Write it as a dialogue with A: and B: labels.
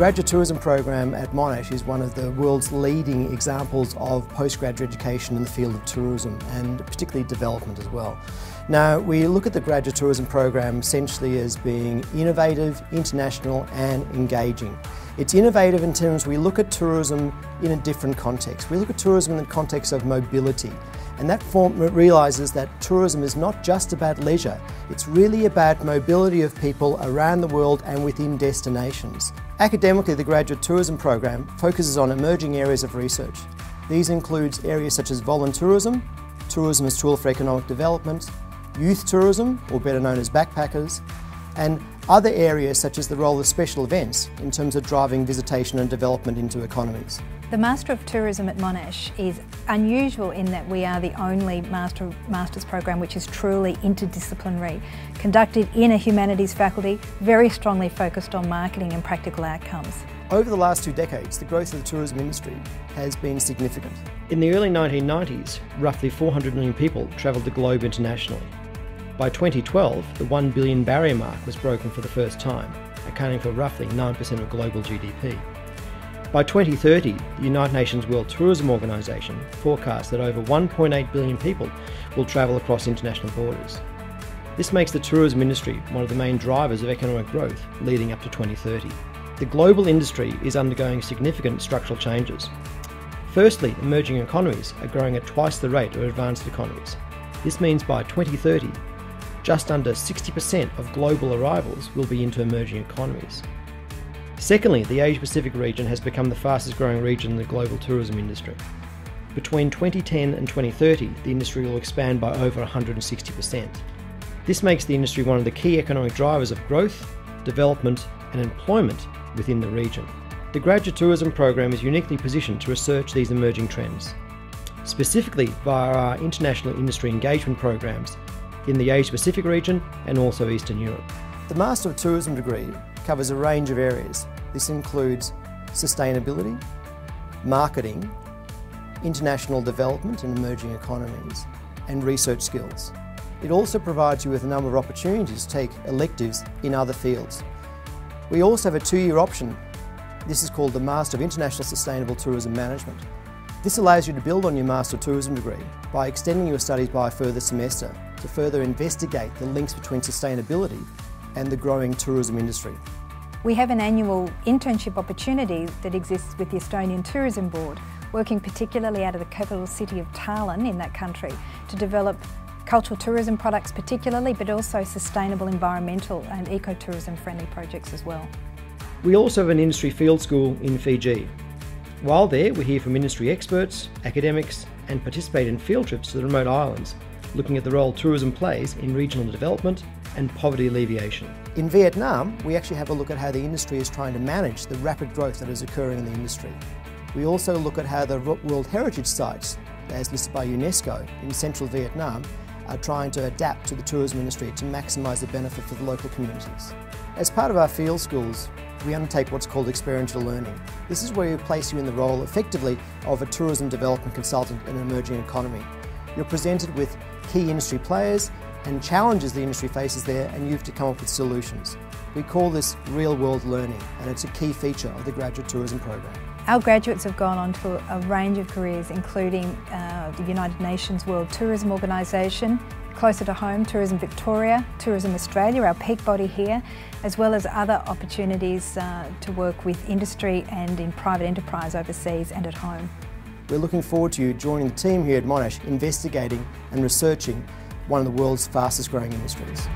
A: graduate tourism program at Monash is one of the world's leading examples of postgraduate education in the field of tourism and particularly development as well. Now, we look at the graduate tourism program essentially as being innovative, international and engaging. It's innovative in terms we look at tourism in a different context. We look at tourism in the context of mobility, and that realises that tourism is not just about leisure, it's really about mobility of people around the world and within destinations. Academically, the graduate tourism program focuses on emerging areas of research. These include areas such as voluntourism, tourism as tool for economic development, youth tourism, or better known as backpackers, and other areas such as the role of special events in terms of driving visitation and development into economies.
B: The Master of Tourism at Monash is unusual in that we are the only Master's program which is truly interdisciplinary, conducted in a humanities faculty, very strongly focused on marketing and practical outcomes.
A: Over the last 2 decades, the growth of the tourism industry has been significant. In the early 1990s, roughly 400 million people travelled the globe internationally. By 2012, the 1 billion barrier mark was broken for the first time, accounting for roughly 9% of global GDP. By 2030, the United Nations World Tourism Organization forecasts that over 1.8 billion people will travel across international borders. This makes the tourism industry one of the main drivers of economic growth leading up to 2030. The global industry is undergoing significant structural changes. Firstly, emerging economies are growing at twice the rate of advanced economies. This means by 2030, just under 60% of global arrivals will be into emerging economies. Secondly, the Asia-Pacific region has become the fastest growing region in the global tourism industry. Between 2010 and 2030, the industry will expand by over 160%. This makes the industry one of the key economic drivers of growth, development and employment within the region. The graduate tourism program is uniquely positioned to research these emerging trends, specifically via our international industry engagement programs in the Asia-Pacific region and also Eastern Europe. The Master of Tourism degree covers a range of areas. This includes sustainability, marketing, international development and emerging economies, and research skills. It also provides you with a number of opportunities to take electives in other fields. We also have a 2-year option. This is called the Master of International Sustainable Tourism Management. This allows you to build on your Master of Tourism degree by extending your studies by a further semester to further investigate the links between sustainability and the growing tourism industry.
B: We have an annual internship opportunity that exists with the Estonian Tourism Board, working particularly out of the capital city of Tallinn in that country to develop cultural tourism products particularly, but also sustainable environmental and ecotourism friendly projects as well.
A: We also have an industry field school in Fiji. While there, we hear from industry experts, academics and participate in field trips to the remote islands, looking at the role tourism plays in regional development and poverty alleviation. In Vietnam, we actually have a look at how the industry is trying to manage the rapid growth that is occurring in the industry. We also look at how the World Heritage Sites, as listed by UNESCO in central Vietnam, are trying to adapt to the tourism industry to maximise the benefit for the local communities. As part of our field schools, we undertake what's called Experiential Learning. This is where we place you in the role, effectively, of a tourism development consultant in an emerging economy. You're presented with key industry players and challenges the industry faces there, and you have to come up with solutions. We call this real-world learning, and it's a key feature of the graduate tourism program.
B: Our graduates have gone on to a range of careers, including the United Nations World Tourism Organization, closer to home, Tourism Victoria, Tourism Australia, our peak body here, as well as other opportunities to work with industry and in private enterprise overseas and at home.
A: We're looking forward to you joining the team here at Monash, investigating and researching one of the world's fastest growing industries.